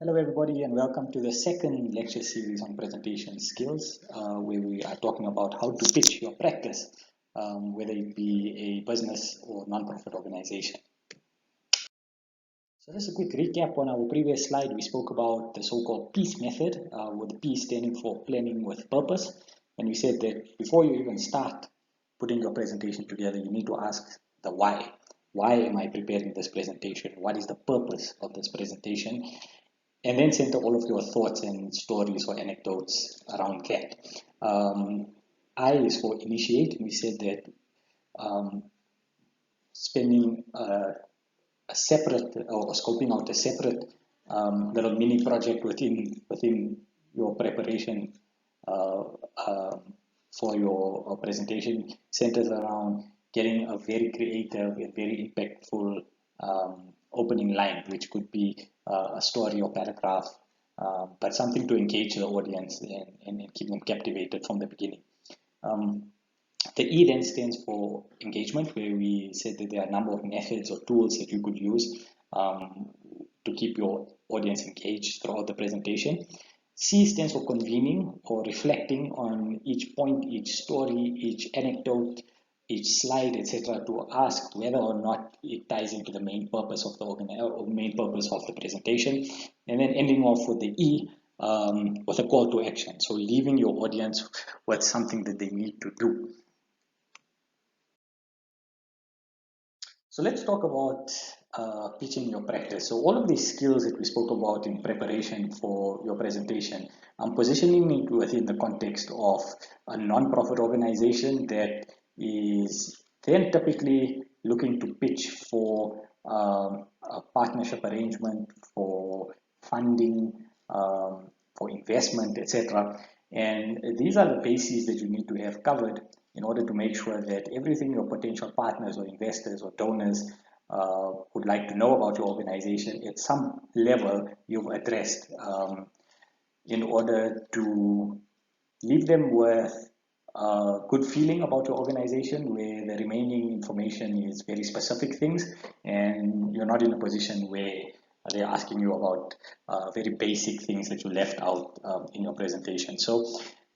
Hello everybody and welcome to the second lecture series on presentation skills where we are talking about how to pitch your practice, whether it be a business or non-profit organization. So just a quick recap on our previous slide. We spoke about the so-called PEACE method, with the P standing for planning with purpose, and we said that before you even start putting your presentation together, you need to ask the why. Why am I preparing this presentation? What is the purpose of this presentation? And then center all of your thoughts and stories or anecdotes around that. I is for initiate. We said that spending a separate or scoping out a separate little mini project within your preparation uh, uh, for your presentation centers around getting a very creative and very impactful opening line, which could be a story or paragraph, but something to engage the audience and keep them captivated from the beginning. Um, the E then stands for engagement, where we said that there are a number of methods or tools that you could use to keep your audience engaged throughout the presentation. C stands for convening or reflecting on each point, each story, each anecdote, each slide, etc., to ask whether or not it ties into the main purpose of the main purpose of the presentation, and then ending off with the E, with a call to action. So leaving your audience with something that they need to do. So let's talk about pitching your practice. So all of these skills that we spoke about in preparation for your presentation, I'm positioning it within the context of a non-profit organization that is then typically looking to pitch for a partnership arrangement, for funding, for investment, etc. And these are the bases that you need to have covered in order to make sure that everything your potential partners or investors or donors would like to know about your organization at some level you've addressed, in order to leave them with a good feeling about your organization, where the remaining information is very specific things and you're not in a position where they're asking you about very basic things that you left out in your presentation. So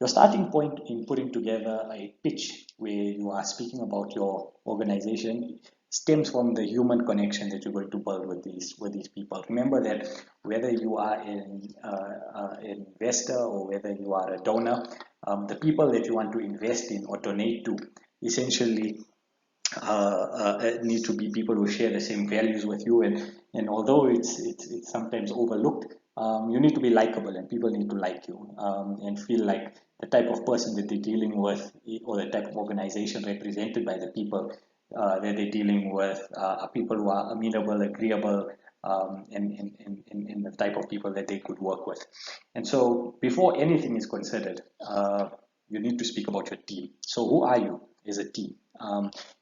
your starting point in putting together a pitch where you are speaking about your organization stems from the human connection that you're going to build with these people. Remember that whether you are an investor or whether you are a donor, the people that you want to invest in or donate to essentially need to be people who share the same values with you, and although it's sometimes overlooked, you need to be likable and people need to like you, and feel like the type of person that they're dealing with, or the type of organization represented by the people that they're dealing with, are people who are amenable, agreeable, and the type of people that they could work with. And so before anything is considered, you need to speak about your team. So who are you as a team?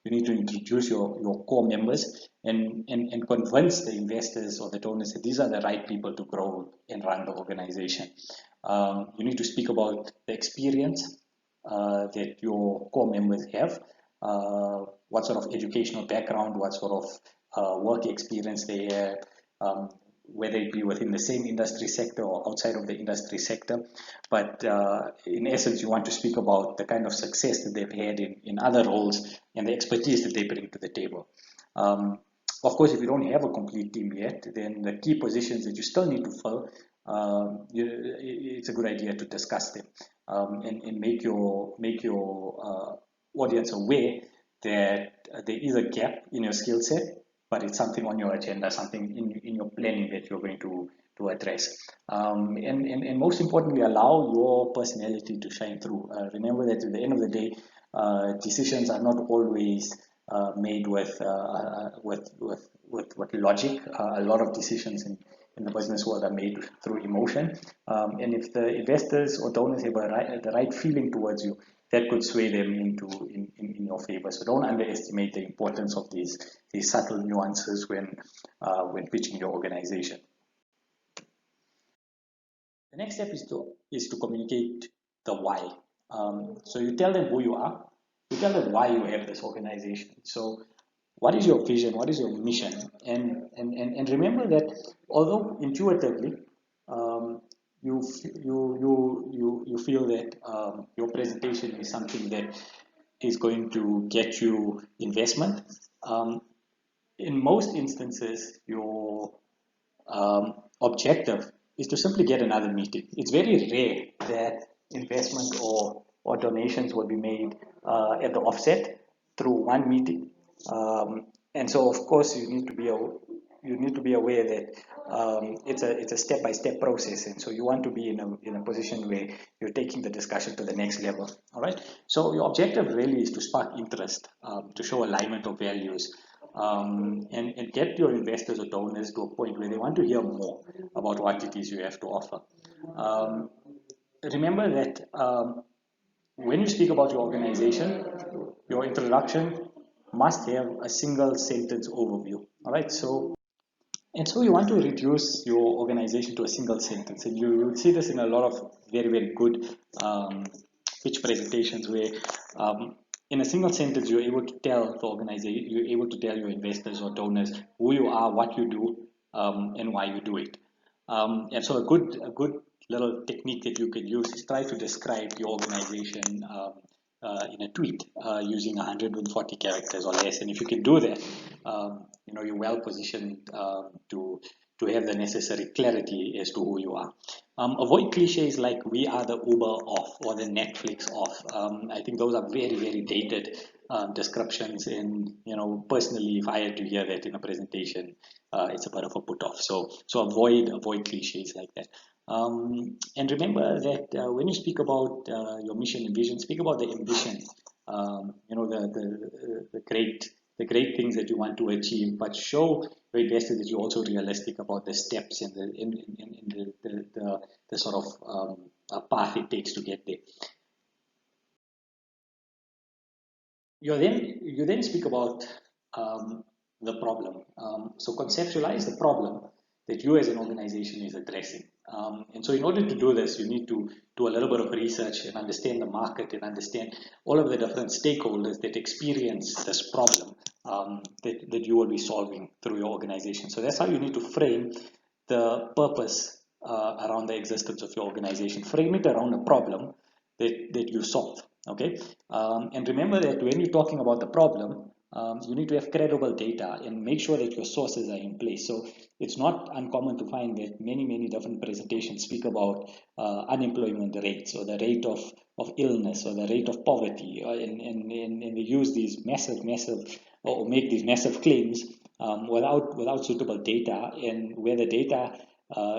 You need to introduce your core members and convince the investors or the donors that these are the right people to grow and run the organization. You need to speak about the experience that your core members have, what sort of educational background, what sort of work experience they have, whether it be within the same industry sector or outside of the industry sector. But in essence, you want to speak about the kind of success that they've had in other roles and the expertise that they bring to the table. Of course, if you don't have a complete team yet, then the key positions that you still need to fill, it's a good idea to discuss them, and make your audience aware that there is a gap in your skill set, but it's something on your agenda, something in your planning that you're going to address. And most importantly, allow your personality to shine through. Remember that at the end of the day, decisions are not always made with logic. A lot of decisions in the business world are made through emotion. And if the investors or donors have the right feeling towards you, that could sway them in your favor. So don't underestimate the importance of these subtle nuances when pitching your organization. The next step is to communicate the why. So you tell them who you are, you tell them why you have this organization. So what is your vision? What is your mission? And remember that although intuitively you feel that your presentation is something that is going to get you investment. Um, in most instances, your objective is to simply get another meeting. It's very rare that investment or donations will be made at the offset through one meeting. And so, of course, you need to be aware that it's a step-by-step process, and so you want to be in a position where you're taking the discussion to the next level. All right. So your objective really is to spark interest, to show alignment of values, and get your investors or donors to a point where they want to hear more about what it is you have to offer. Um, Remember that when you speak about your organization, your introduction must have a single sentence overview. All right, so you want to reduce your organization to a single sentence, and you see this in a lot of very good pitch presentations where in a single sentence you're able to tell the organization, you're able to tell your investors or donors who you are, what you do, and why you do it. And so a good little technique that you can use is try to describe your organization in a tweet using 140 characters or less. And if you can do that, you know, you're well positioned to have the necessary clarity as to who you are. Avoid cliches like "we are the Uber of" or the Netflix of. I think those are very dated descriptions, and you know, personally, if I had to hear that in a presentation, it's a bit of a put off. So avoid cliches like that. And remember that when you speak about your mission and vision, speak about the ambition. You know, the great things that you want to achieve, but show your investors that you're also realistic about the steps and the sort of path it takes to get there. You then speak about the problem. So conceptualize the problem that you as an organization is addressing. And so in order to do this, you need to do a little bit of research and understand the market and understand all of the different stakeholders that experience this problem that you will be solving through your organization. So that's how you need to frame the purpose around the existence of your organization. Frame it around a problem that you solve. Okay, and remember that when you're talking about the problem, you need to have credible data and make sure that your sources are in place. So it's not uncommon to find that many different presentations speak about unemployment rates or the rate of illness or the rate of poverty, and they use these massive or make these massive claims without suitable data, and where the data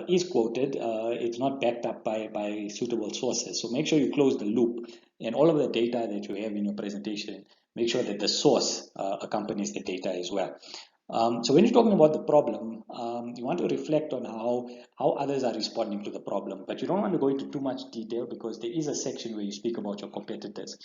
is quoted, it's not backed up by suitable sources. So make sure you close the loop, and all of the data that you have in your presentation, make sure that the source accompanies the data as well. So when you're talking about the problem, you want to reflect on how others are responding to the problem, but you don't want to go into too much detail because there is a section where you speak about your competitors.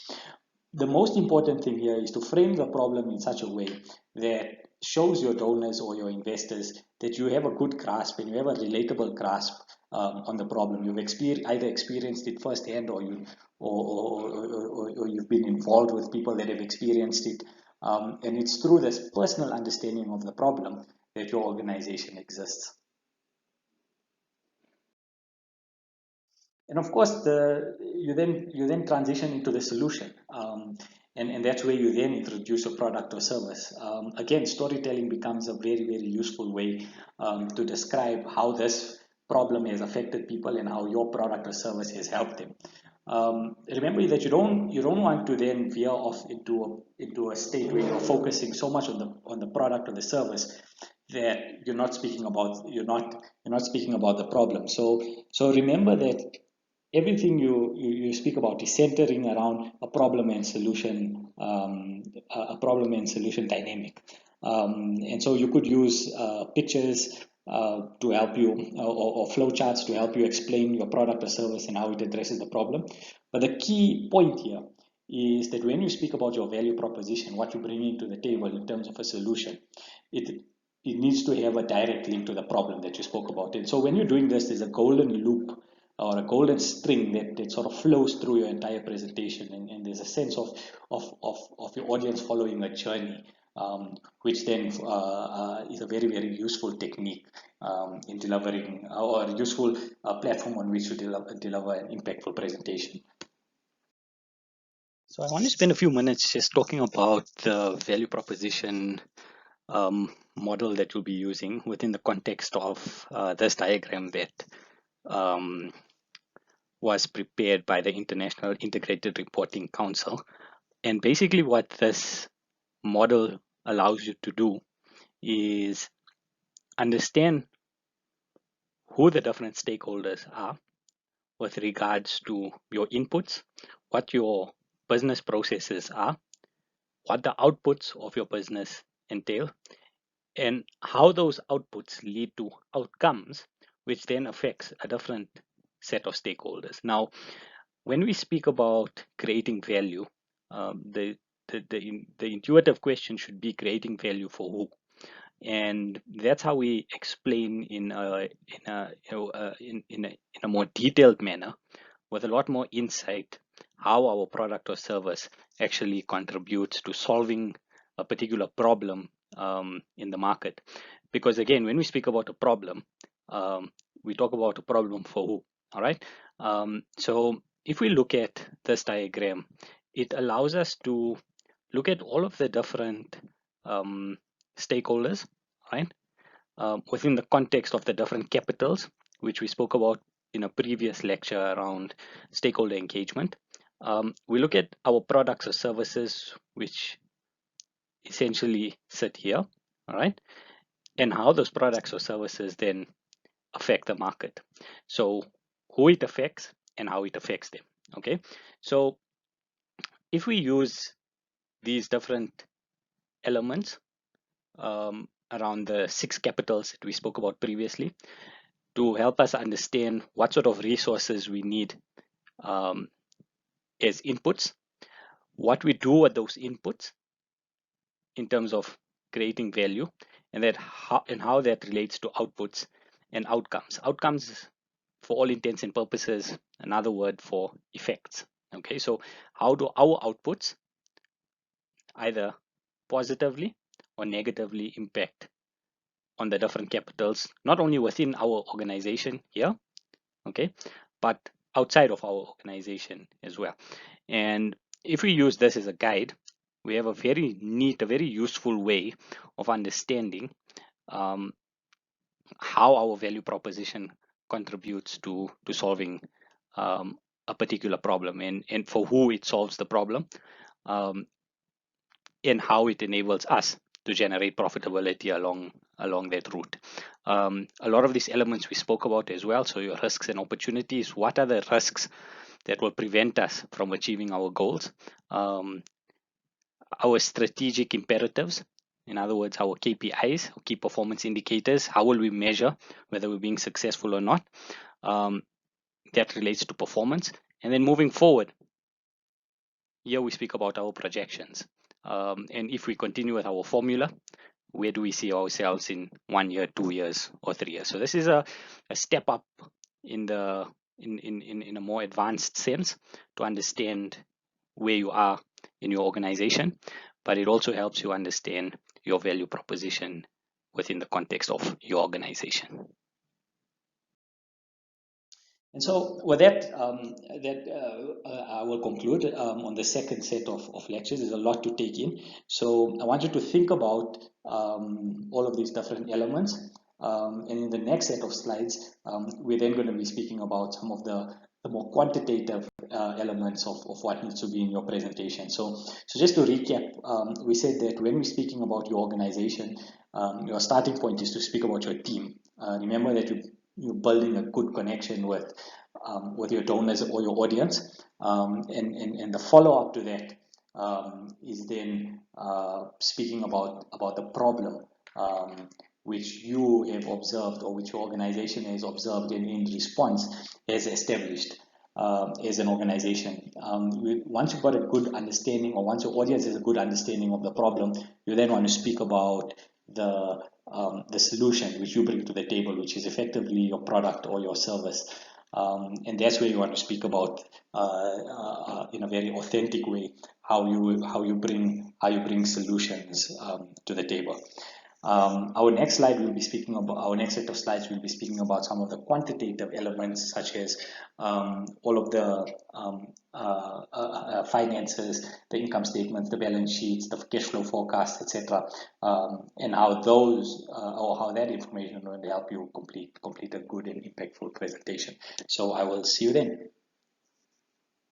The most important thing here is to frame the problem in such a way that shows your donors or your investors that you have a good grasp and you have a relatable grasp on the problem. You've either experienced it firsthand, or you've been involved with people that have experienced it, and it's through this personal understanding of the problem that your organization exists. And of course, you then transition into the solution, and that's where you then introduce a product or service. Again, storytelling becomes a very useful way to describe how this problem has affected people and how your product or service has helped them. Remember that you don't want to then veer off into a state where you're focusing so much on the product or the service that you're not speaking about the problem. So remember that everything you speak about is centering around a problem and solution, dynamic. And so you could use pictures to help you, or flowcharts to help you explain your product or service and how it addresses the problem. But the key point here is that when you speak about your value proposition, what you bring into the table in terms of a solution, it needs to have a direct link to the problem that you spoke about. And so when you're doing this, there's a golden loop or a golden string that sort of flows through your entire presentation, and there's a sense of your audience following a journey which then is a very, very useful technique in delivering, or a useful platform on which to deliver an impactful presentation. So I want to spend a few minutes just talking about the value proposition model that you'll be using within the context of this diagram that was prepared by the International Integrated Reporting Council. And basically what this model allows you to do is understand who the different stakeholders are with regards to your inputs, what your business processes are, what the outputs of your business entail, and how those outputs lead to outcomes, which then affects a different set of stakeholders. Now, when we speak about creating value, the intuitive question should be creating value for who, and that's how we explain in a more detailed manner, with a lot more insight, how our product or service actually contributes to solving a particular problem in the market. Because again, when we speak about a problem, we talk about a problem for who. All right. So if we look at this diagram, it allows us to look at all of the different stakeholders, right, within the context of the different capitals, which we spoke about in a previous lecture around stakeholder engagement. We look at our products or services, which essentially sit here, all right, and how those products or services then affect the market. So who it affects and how it affects them. Okay, so if we use these different elements around the 6 capitals that we spoke about previously to help us understand what sort of resources we need as inputs, what we do with those inputs in terms of creating value, and how that relates to outputs and outcomes. Outcomes, for all intents and purposes, another word for effects. Okay, so how do our outputs either positively or negatively impact on the different capitals, not only within our organization here, okay, but outside of our organization as well. And if we use this as a guide, we have a very neat, a very useful way of understanding how our value proposition contributes to solving a particular problem, and for who it solves the problem, and how it enables us to generate profitability along that route. A lot of these elements we spoke about as well. So your risks and opportunities. What are the risks that will prevent us from achieving our goals? Our strategic imperatives, in other words, our KPIs, key performance indicators. How will we measure whether we're being successful or not? That relates to performance. And then moving forward, here we speak about our projections. And if we continue with our formula, where do we see ourselves in 1 year, 2 years, or 3 years? So this is a step up in a more advanced sense to understand where you are in your organization, but it also helps you understand your value proposition within the context of your organization. And so with that, I will conclude on the second set of lectures. There's a lot to take in. So I want you to think about all of these different elements. And in the next set of slides, we're then going to be speaking about some of the more quantitative elements of what needs to be in your presentation. So just to recap, we said that when we're speaking about your organization, your starting point is to speak about your team. Remember that you're building a good connection with your donors or your audience, and the follow-up to that is then speaking about the problem which you have observed, or which your organization has observed, and in response has established as an organization. Once you've got a good understanding, or once your audience has a good understanding of the problem, you then want to speak about the solution which you bring to the table, which is effectively your product or your service. And that's where you want to speak about in a very authentic way how you bring solutions to the table. Our next slide will be speaking about our next set of slides will be speaking about some of the quantitative elements, such as all of the finances, the income statements, the balance sheets, the cash flow forecasts, etc., and how those or how that information will help you complete a good and impactful presentation. So I will see you then.